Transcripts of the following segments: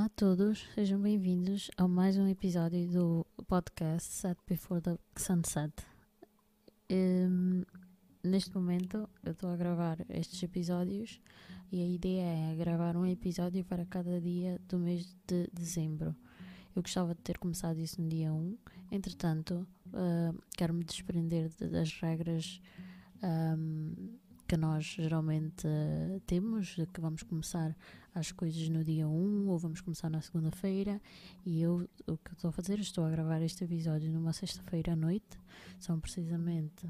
Olá a todos, sejam bem-vindos a mais um episódio do podcast Set Before the Sunset. Neste momento eu estou a gravar estes episódios e a ideia é gravar um episódio para cada dia do mês de dezembro. Eu gostava de ter começado isso no dia 1, entretanto quero me desprender das regras que nós geralmente temos, de que vamos começar as coisas no dia 1 ou vamos começar na segunda-feira, e eu o que estou a fazer, estou a gravar este episódio numa sexta-feira à noite, são precisamente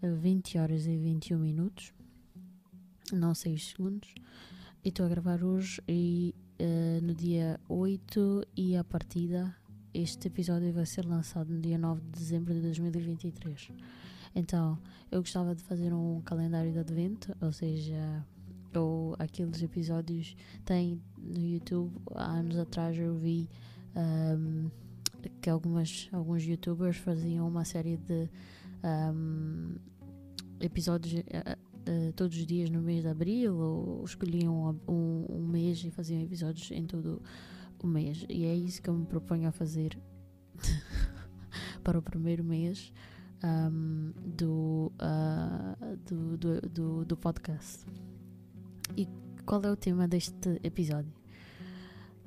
20 horas e 21 minutos, não 6 segundos, e estou a gravar hoje e no dia 8, e a partida este episódio vai ser lançado no dia 9 de dezembro de 2023. Então, eu gostava de fazer um calendário de advento, ou seja, ou aqueles episódios tem no YouTube. Há anos atrás eu vi que alguns youtubers faziam uma série de episódios todos os dias no mês de abril, ou escolhiam um mês e faziam episódios em todo o mês, e é isso que eu me proponho a fazer para o primeiro mês do podcast. E qual é o tema deste episódio?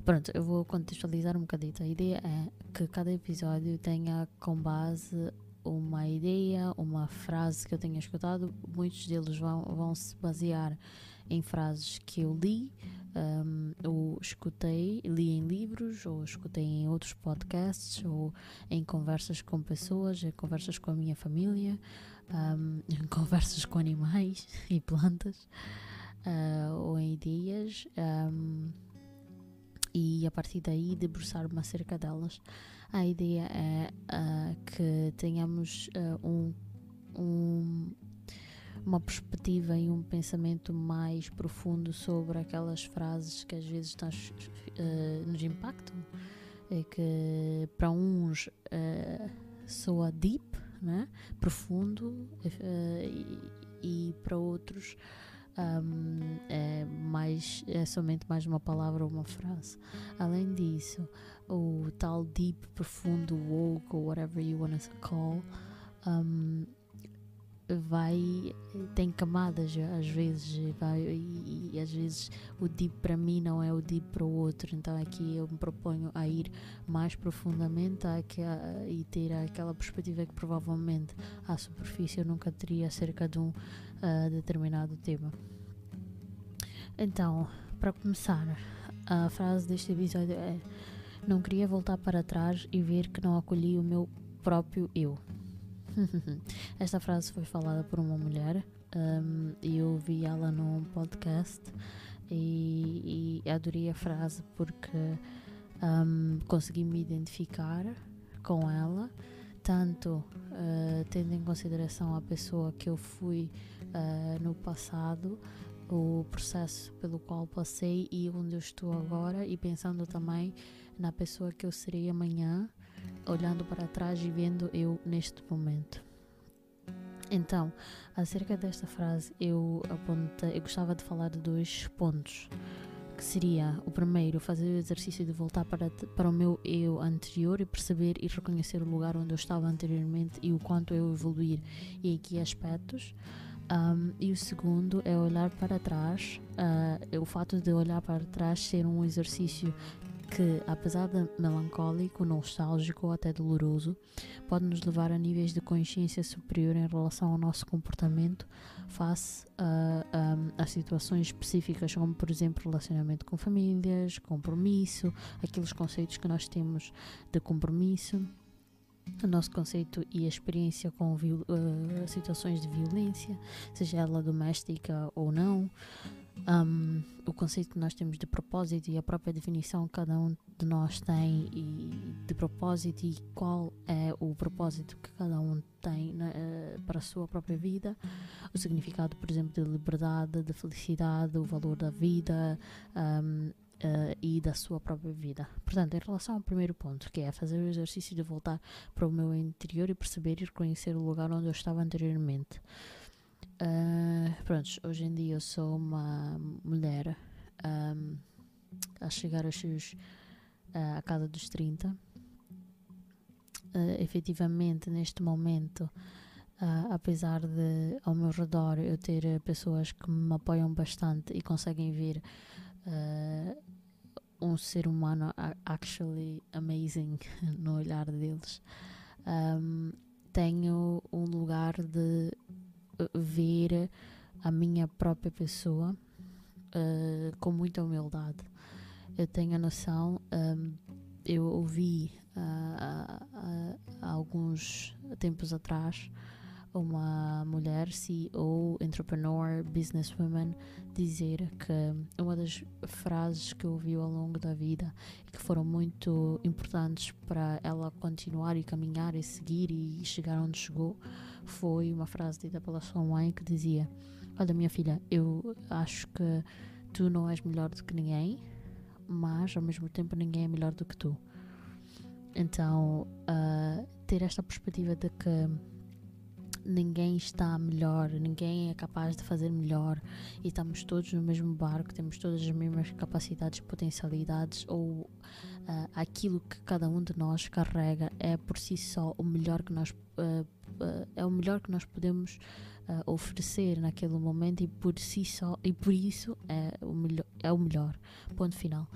Pronto, eu vou contextualizar um bocadito. A ideia é que cada episódio tenha como base uma ideia, uma frase que eu tenha escutado. Muitos deles vão se basear em frases que eu li, ou escutei, li em livros, ou escutei em outros podcasts, ou em conversas com pessoas, em conversas com a minha família, em conversas com animais e plantas, ou em ideias, e a partir daí debruçar-me acerca delas. A ideia é que tenhamos uma perspectiva e um pensamento mais profundo sobre aquelas frases que às vezes nos impactam, e que para uns soa deep, né? Profundo, e para outros é somente mais uma palavra ou uma frase. Além disso, o tal deep, profundo, woke, ou whatever you want to call, tem camadas às vezes, e às vezes o deep para mim não é o deep para o outro. Então aqui eu me proponho a ir mais profundamente e ter aquela perspectiva que provavelmente à superfície eu nunca teria acerca de um determinado tema. Então, para começar, a frase deste episódio é: não queria voltar para trás e ver que não acolhi o meu próprio eu. Esta frase foi falada por uma mulher, e eu ouvi ela num podcast, e adorei a frase porque consegui me identificar com ela, tanto tendo em consideração a pessoa que eu fui no passado, o processo pelo qual passei e onde eu estou agora, e pensando também na pessoa que eu serei amanhã, olhando para trás e vendo eu neste momento. Então, acerca desta frase, eu gostava de falar de 2 pontos, que seria o primeiro, fazer o exercício de voltar para o meu eu anterior e perceber e reconhecer o lugar onde eu estava anteriormente e o quanto eu evoluir e em que aspectos. E o segundo é olhar para trás, o fato de olhar para trás ser um exercício que, apesar de melancólico, nostálgico ou até doloroso, pode nos levar a níveis de consciência superior em relação ao nosso comportamento face a situações específicas, como por exemplo relacionamento com famílias, compromisso, aqueles conceitos que nós temos de compromisso, o nosso conceito e a experiência com situações de violência, seja ela doméstica ou não, o conceito que nós temos de propósito e a própria definição que cada um de nós tem de propósito, e qual é o propósito que cada um tem para a sua própria vida, o significado, por exemplo, de liberdade, de felicidade, o valor da vida, e da sua própria vida. Portanto, em relação ao primeiro ponto, que é fazer o exercício de voltar para o meu interior e perceber e reconhecer o lugar onde eu estava anteriormente. Pronto, hoje em dia eu sou uma mulher a chegar à casa dos 30. Efetivamente, neste momento, apesar de ao meu redor eu ter pessoas que me apoiam bastante e conseguem ver um ser humano actually amazing no olhar deles, tenho um lugar de ver a minha própria pessoa com muita humildade. Eu tenho a noção, eu ouvi há alguns tempos atrás uma mulher, CEO, entrepreneur, businesswoman, dizer que uma das frases que eu ouvi ao longo da vida e que foram muito importantes para ela continuar e caminhar e seguir e chegar onde chegou foi uma frase dita pela sua mãe que dizia: olha, minha filha, eu acho que tu não és melhor do que ninguém, mas ao mesmo tempo ninguém é melhor do que tu. Então, ter esta perspectiva de que ninguém está melhor, ninguém é capaz de fazer melhor e estamos todos no mesmo barco, temos todas as mesmas capacidades, potencialidades, ou aquilo que cada um de nós carrega é por si só o melhor que nós é o melhor que nós podemos oferecer naquele momento, e por si só, e por isso é o melhor, ponto final.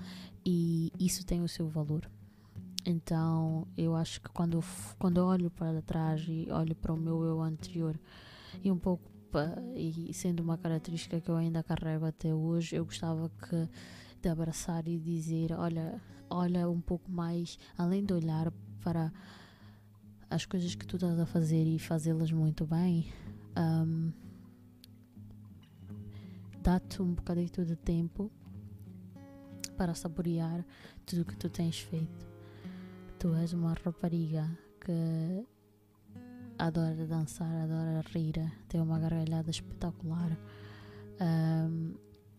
E isso tem o seu valor. Então eu acho que quando eu olho para trás e olho para o meu eu anterior, e um pouco e sendo uma característica que eu ainda carrego até hoje, eu gostava de abraçar e dizer: olha um pouco mais, além de olhar para as coisas que tu estás a fazer e fazê-las muito bem, dá-te um bocadinho de tempo para saborear tudo o que tu tens feito. Tu és uma rapariga que adora dançar, adora rir, tem uma gargalhada espetacular.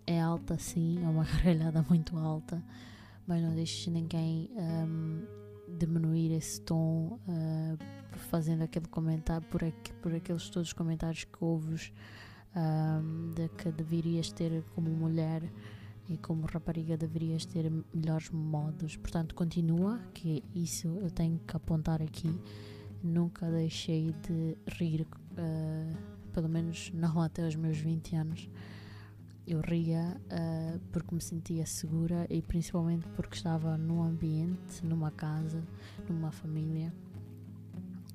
É alta, sim, é uma gargalhada muito alta, mas não deixes ninguém diminuir esse tom fazendo aquele comentário, por aqueles todos os comentários que ouves de que deverias ter como mulher e como rapariga deverias ter melhores modos. Portanto, continua, que isso eu tenho que apontar aqui. Nunca deixei de rir, pelo menos não até os meus 20 anos. Eu ria porque me sentia segura e principalmente porque estava num ambiente, numa casa, numa família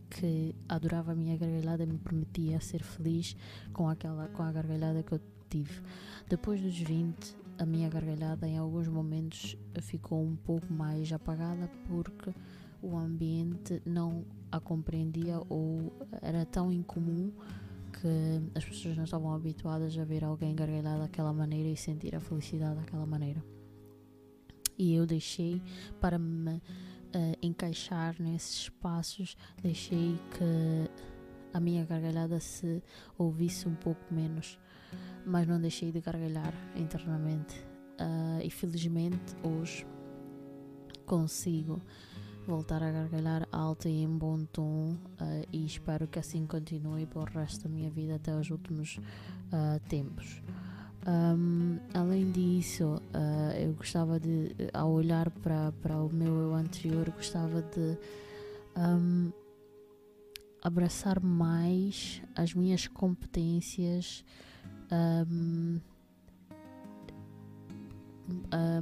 que adorava a minha gargalhada e me permitia ser feliz com a gargalhada que eu tive. Depois dos 20, a minha gargalhada em alguns momentos ficou um pouco mais apagada porque o ambiente não a compreendia, ou era tão incomum que as pessoas não estavam habituadas a ver alguém gargalhar daquela maneira e sentir a felicidade daquela maneira. E eu deixei, para me encaixar nesses espaços, deixei que a minha gargalhada se ouvisse um pouco menos, mas não deixei de gargalhar internamente. E felizmente hoje consigo voltar a gargalhar alto e em bom tom, e espero que assim continue para o resto da minha vida até os últimos tempos. Além disso, eu gostava de, ao olhar para o meu eu anterior, gostava de abraçar mais as minhas competências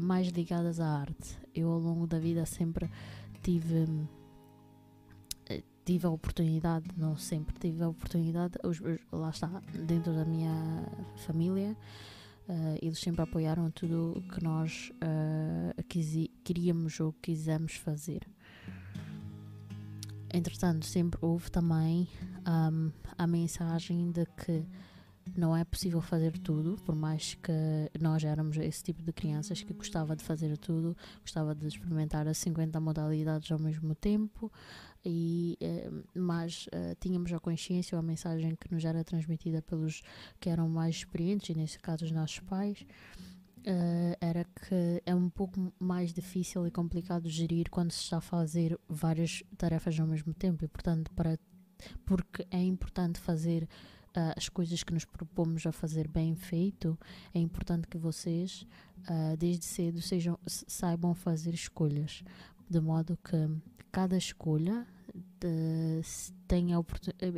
mais ligadas à arte. Eu ao longo da vida sempre tive a oportunidade, não sempre tive a oportunidade, lá está, dentro da minha família, eles sempre apoiaram tudo o que nós queríamos ou quisemos fazer. Entretanto, sempre houve também a mensagem de que não é possível fazer tudo, por mais que nós éramos esse tipo de crianças que gostava de fazer tudo, gostava de experimentar as 50 modalidades ao mesmo tempo, mas tínhamos a consciência ou a mensagem que nos era transmitida pelos que eram mais experientes, e nesse caso os nossos pais, era que é um pouco mais difícil e complicado gerir quando se está a fazer várias tarefas ao mesmo tempo, e portanto porque é importante fazer as coisas que nos propomos a fazer bem feito, é importante que vocês, desde cedo, saibam fazer escolhas, de modo que cada escolha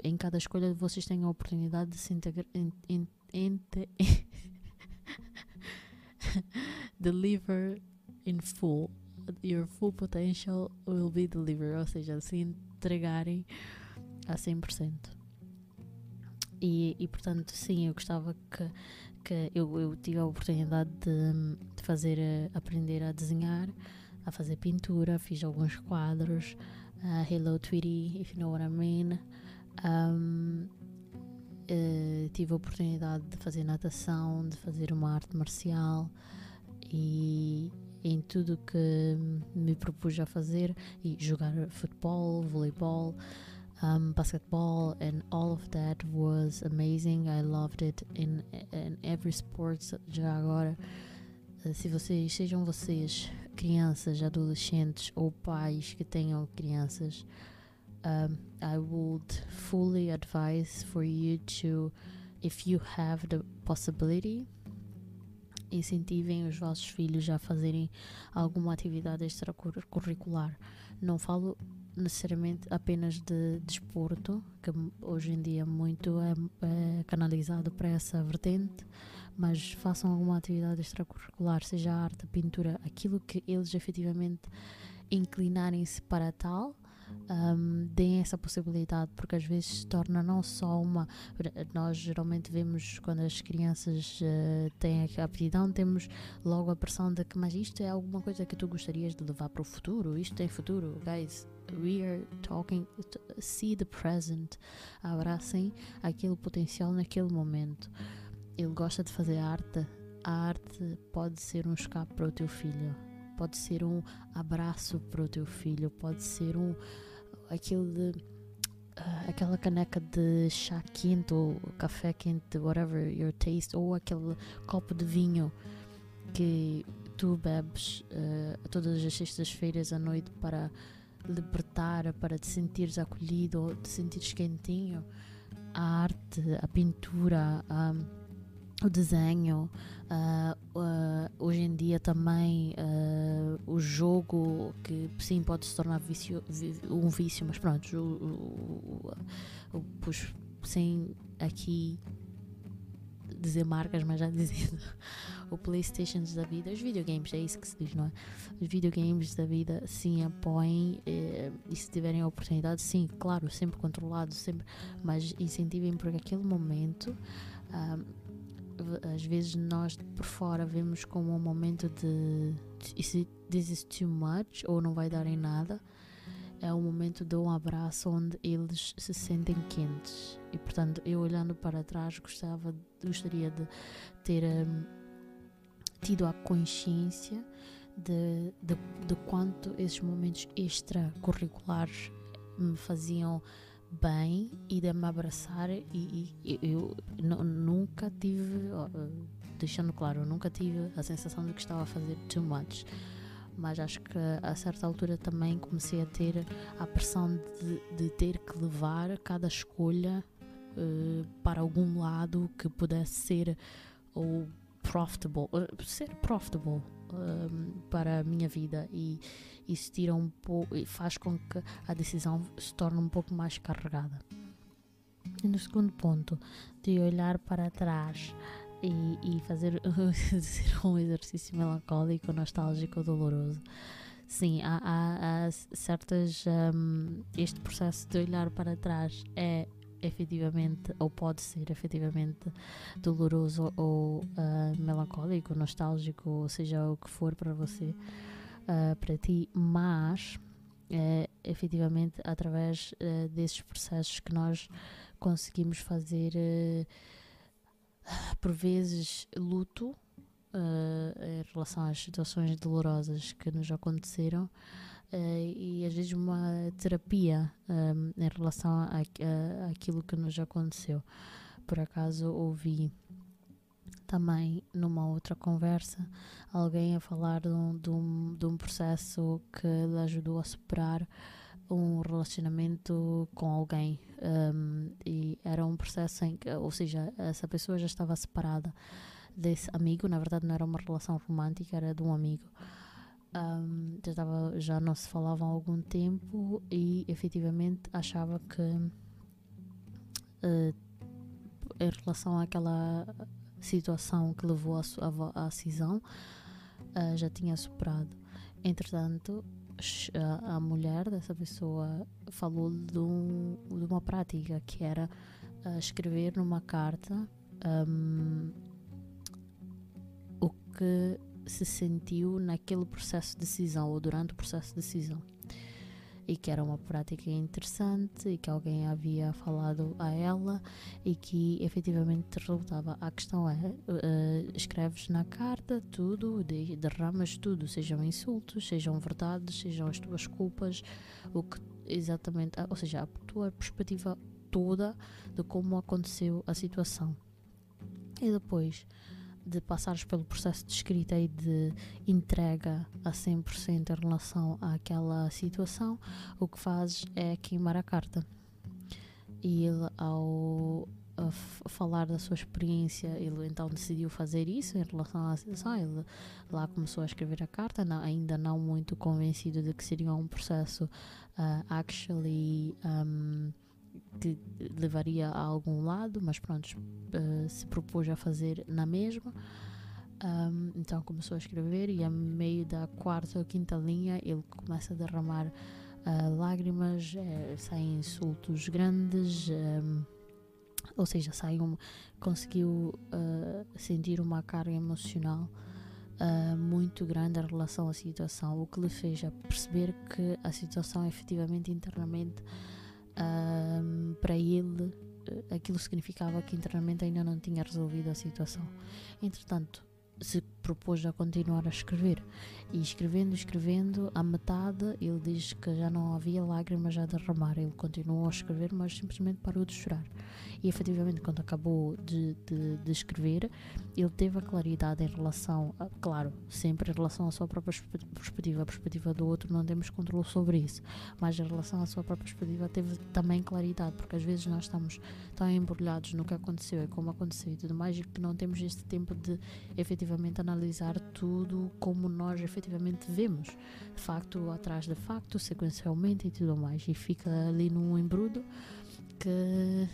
em cada escolha vocês têm a oportunidade de se integrar deliver in full. Your full potential will be delivered, ou seja, se entregarem a 100%. E portanto, sim, eu gostava que eu tive a oportunidade de fazer, aprender a desenhar, a fazer pintura, fiz alguns quadros. Hello Tweety, if you know what I mean. Tive a oportunidade de fazer natação, de fazer uma arte marcial, e em tudo que me propus a fazer, e jogar futebol, voleibol, basketball, and all of that was amazing. I loved it in every sport. Já agora, sejam vocês crianças, adolescentes ou pais que tenham crianças, I would fully advise for you to, if you have the possibility, incentivem os vossos filhos a fazerem alguma atividade extracurricular. Não falo necessariamente apenas de desporto, que hoje em dia muito é canalizado para essa vertente, mas façam alguma atividade extracurricular, seja arte, pintura, aquilo que eles efetivamente inclinarem-se para tal. Deem essa possibilidade, porque às vezes se torna não só uma... Nós geralmente vemos, quando as crianças têm a aptidão, temos logo a pressão de que, mas isto é alguma coisa que tu gostarias de levar para o futuro, isto tem futuro. Guys, we are talking, see the present. Abracem aquele potencial naquele momento. Ele gosta de fazer arte, a arte pode ser um escape para o teu filho, pode ser um abraço para o teu filho, pode ser aquela caneca de chá quente ou café quente, whatever your taste, ou aquele copo de vinho que tu bebes todas as sextas-feiras à noite para libertar, para te sentires acolhido ou te sentires quentinho. A arte, a pintura, o desenho, hoje em dia também o jogo, que sim pode se tornar um vício, mas pronto, sem aqui dizer marcas, mas já dizendo, o PlayStation da vida, os videogames, é isso que se diz, não é? Os videogames da vida, sim, apoiem, e se tiverem a oportunidade, sim, claro, sempre controlado, sempre, mas incentivem, porque aquele momento, às vezes nós por fora vemos como um momento de this is too much, ou não vai dar em nada. É um momento de um abraço onde eles se sentem quentes, e portanto eu, olhando para trás, gostaria de ter tido a consciência de quanto esses momentos extracurriculares me faziam bem, e de me abraçar, e eu nunca tive, deixando claro, eu nunca tive a sensação de que estava a fazer too much, mas acho que a certa altura também comecei a ter a pressão de ter que levar cada escolha para algum lado que pudesse ser ou ser profitable para a minha vida, e isso tira um pouco, e faz com que a decisão se torne um pouco mais carregada. E no segundo ponto, de olhar para trás e fazer um exercício melancólico, nostálgico, doloroso. Sim, há certas... este processo de olhar para trás é efetivamente, ou pode ser efetivamente, doloroso ou melancólico, nostálgico, ou seja, o que for para você, para ti, mas efetivamente através desses processos que nós conseguimos fazer por vezes luto em relação às situações dolorosas que nos aconteceram, e às vezes uma terapia em relação àquilo que nos aconteceu. Por acaso ouvi também numa outra conversa alguém a falar de um processo que lhe ajudou a superar um relacionamento com alguém, e era um processo em que, ou seja, essa pessoa já estava separada desse amigo. Na verdade não era uma relação romântica, era de um amigo. Já não se falavam há algum tempo e efetivamente achava que em relação àquela situação que levou à cisão, já tinha superado. Entretanto, a mulher dessa pessoa falou de uma prática que era escrever numa carta o que se sentiu naquele processo de decisão ou durante o processo de decisão, e que era uma prática interessante e que alguém havia falado a ela e que efetivamente resultava. A questão é, escreves na carta tudo, derramas tudo, sejam insultos, sejam verdades, sejam as tuas culpas, o que exatamente, ou seja, a tua perspectiva toda de como aconteceu a situação. E depois de passares pelo processo de escrita e de entrega a 100% em relação àquela situação, o que fazes é queimar a carta. E ele, ao falar da sua experiência, ele então decidiu fazer isso em relação à situação. Ele lá começou a escrever a carta, ainda não muito convencido de que seria um processo que levaria a algum lado, mas pronto, se propôs a fazer na mesma. Então começou a escrever e a meio da quarta ou quinta linha ele começa a derramar lágrimas, saem insultos grandes, ou seja, conseguiu sentir uma carga emocional muito grande em relação à situação, o que lhe fez a perceber que a situação efetivamente internamente, para ele, aquilo significava que internamente ainda não tinha resolvido a situação. Entretanto, se propôs a continuar a escrever, e escrevendo, à metade ele diz que já não havia lágrimas a derramar. Ele continuou a escrever, mas simplesmente parou de chorar. E efetivamente, quando acabou de escrever, ele teve a claridade em relação claro, sempre em relação à sua própria perspectiva. A perspectiva do outro não temos controle sobre isso, mas em relação à sua própria perspectiva teve também claridade, porque às vezes nós estamos tão embrulhados no que aconteceu e como aconteceu e tudo mais, e que não temos este tempo de efetivamente analisar tudo como nós efetivamente vemos, de facto atrás de facto, sequencialmente e tudo mais, e fica ali num embrulho que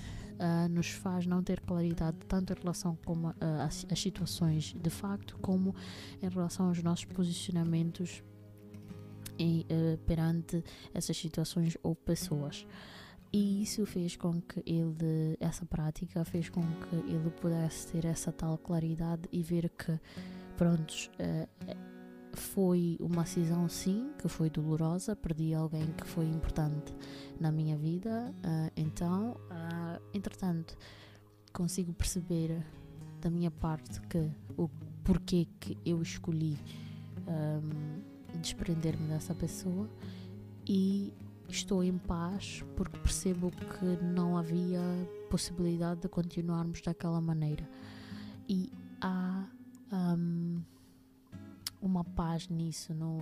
nos faz não ter claridade tanto em relação com as situações de facto, como em relação aos nossos posicionamentos perante essas situações ou pessoas. E isso fez com que essa prática fez com que ele pudesse ter essa tal claridade e ver que, prontos, foi uma cisão sim, que foi dolorosa, perdi alguém que foi importante na minha vida, então, entretanto, consigo perceber da minha parte que o porquê que eu escolhi desprender-me dessa pessoa, e estou em paz porque percebo que não havia possibilidade de continuarmos daquela maneira, e há uma paz nisso, no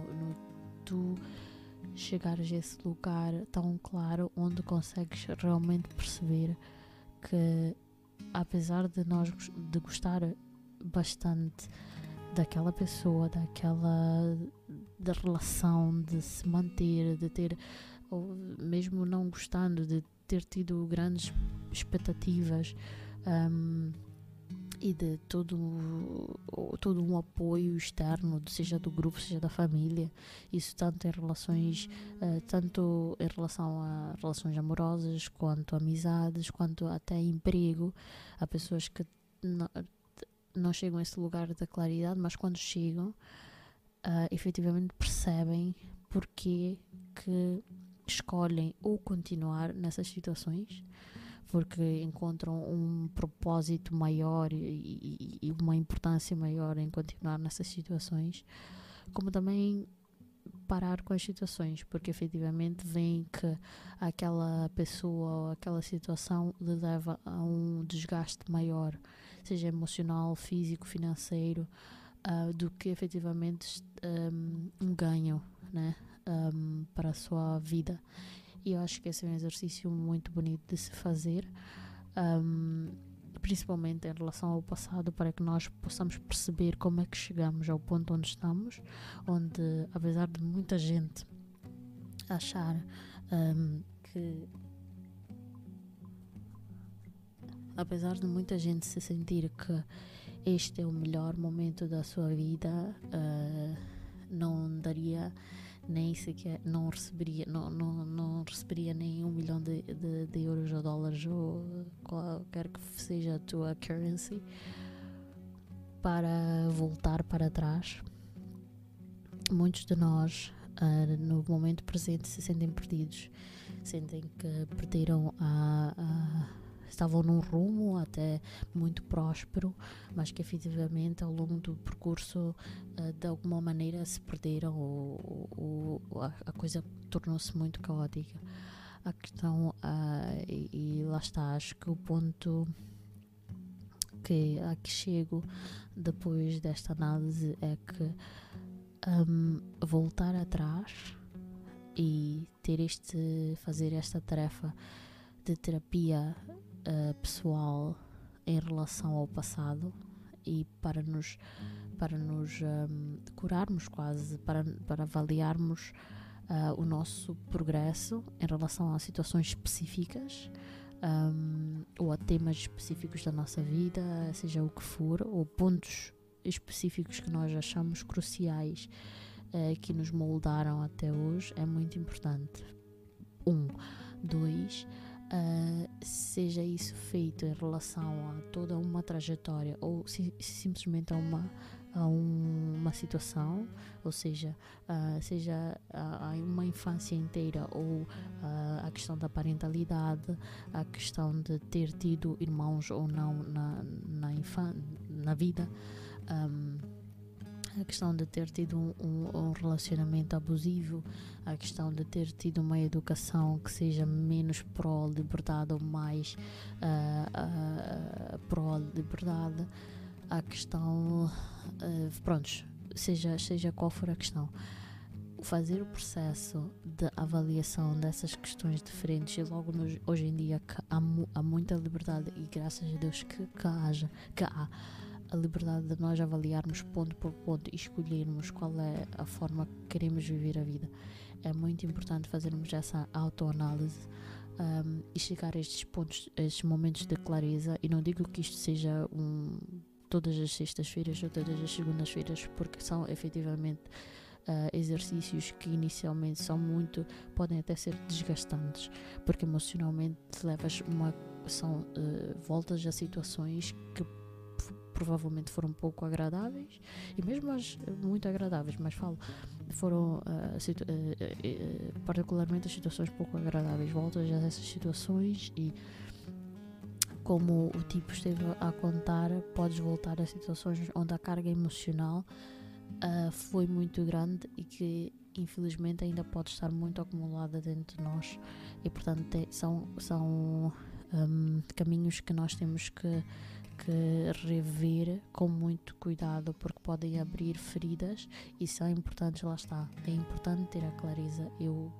tu chegares a esse lugar tão claro onde consegues realmente perceber que, apesar de nós de gostar bastante daquela pessoa, da relação, de se manter, de ter, ou mesmo não gostando, de ter tido grandes expectativas, e de todo um apoio externo, seja do grupo, seja da família, isso tanto em relações, tanto em relação a relações amorosas, quanto amizades, quanto até emprego. Há pessoas que não chegam a esse lugar da claridade, mas quando chegam, efetivamente percebem porque que escolhem ou continuar nessas situações, porque encontram um propósito maior e uma importância maior em continuar nessas situações, como também parar com as situações, porque efetivamente veem que aquela pessoa ou aquela situação lhe leva a um desgaste maior, seja emocional, físico, financeiro, do que efetivamente um ganho, né, para a sua vida. E eu acho que esse é um exercício muito bonito de se fazer, principalmente em relação ao passado, para que nós possamos perceber como é que chegamos ao ponto onde estamos, onde, apesar de muita gente achar que apesar de muita gente se sentir que este é o melhor momento da sua vida, não daria nem sequer, não receberia nem 1 milhão de euros ou dólares ou qualquer que seja a tua currency para voltar para trás. Muitos de nós no momento presente se sentem perdidos, sentem que perderam estavam num rumo até muito próspero, mas que efetivamente ao longo do percurso de alguma maneira se perderam ou a coisa tornou-se muito caótica. A questão, e lá está, acho que o ponto a que chego depois desta análise é que voltar atrás e fazer esta tarefa de terapia pessoal em relação ao passado e para nos curarmos quase, para avaliarmos o nosso progresso em relação a situações específicas ou a temas específicos da nossa vida, seja o que for, ou pontos específicos que nós achamos cruciais que nos moldaram até hoje, é muito importante. 2, seja isso feito em relação a toda uma trajetória ou simplesmente a uma situação, ou seja, seja uma infância inteira ou a questão da parentalidade, a questão de ter tido irmãos ou não na vida, a questão de ter tido um relacionamento abusivo, a questão de ter tido uma educação que seja menos pró-liberdade ou mais pró-liberdade, a questão, seja qual for a questão, fazer o processo de avaliação dessas questões diferentes e logo hoje em dia que há muita liberdade e graças a Deus que há a liberdade de nós avaliarmos ponto por ponto e escolhermos qual é a forma que queremos viver a vida. É muito importante fazermos essa autoanálise e chegar a estes pontos, a estes momentos de clareza, e não digo que isto seja todas as sextas-feiras ou todas as segundas-feiras, porque são efetivamente exercícios que inicialmente podem até ser desgastantes, porque emocionalmente levas são voltas a situações que provavelmente foram pouco agradáveis, e mesmo as muito agradáveis, mas foram particularmente as situações pouco agradáveis, voltas a essas situações e como o tipo esteve a contar, podes voltar a situações onde a carga emocional foi muito grande e que infelizmente ainda pode estar muito acumulada dentro de nós, e portanto são caminhos que nós temos que rever com muito cuidado, porque podem abrir feridas e são importantes. Lá está, é importante ter a clareza, eu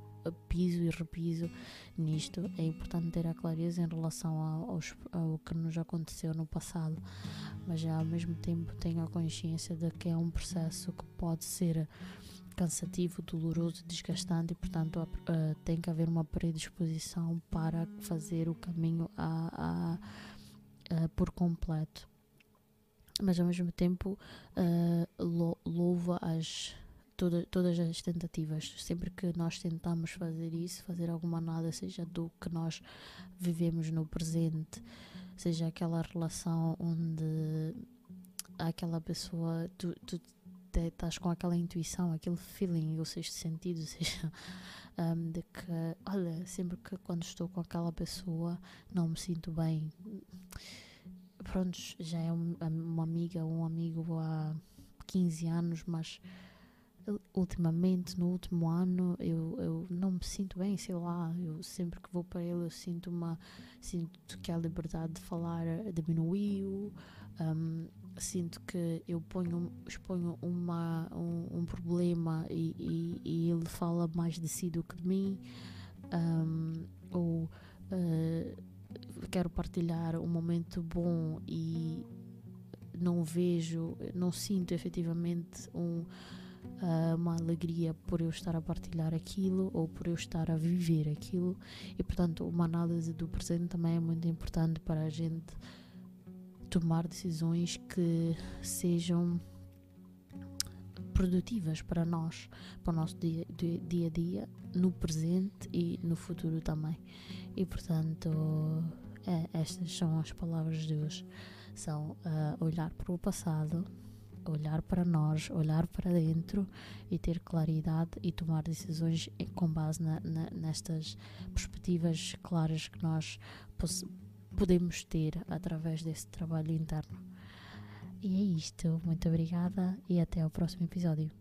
piso e repiso nisto, é importante ter a clareza em relação ao que nos aconteceu no passado, mas já ao mesmo tempo tenho a consciência de que é um processo que pode ser cansativo, doloroso, desgastante, e portanto tem que haver uma predisposição para fazer o caminho por completo, mas ao mesmo tempo louva todas as tentativas. Sempre que nós tentamos fazer isso, fazer alguma análise, seja do que nós vivemos no presente, seja aquela relação onde aquela pessoa, tu estás com aquela intuição, aquele feeling, o sexto sentido, seja de que, olha, sempre que quando estou com aquela pessoa não me sinto bem. Pronto, já é uma amiga ou um amigo há 15 anos, mas ultimamente, no último ano, eu não me sinto bem, sei lá, eu sempre que vou para ele eu sinto que a liberdade de falar diminuiu, sinto que eu exponho um problema e ele fala mais de si do que de mim. ou quero partilhar um momento bom e não sinto efetivamente uma alegria por eu estar a partilhar aquilo ou por eu estar a viver aquilo, e portanto uma análise do presente também é muito importante para a gente tomar decisões que sejam produtivas para nós, para o nosso dia a dia, no presente e no futuro também. E portanto estas são as palavras de Deus, são olhar para o passado, olhar para nós, olhar para dentro e ter claridade e tomar decisões com base nestas perspectivas claras que nós podemos ter através desse trabalho interno. E é isto, muito obrigada e até ao próximo episódio.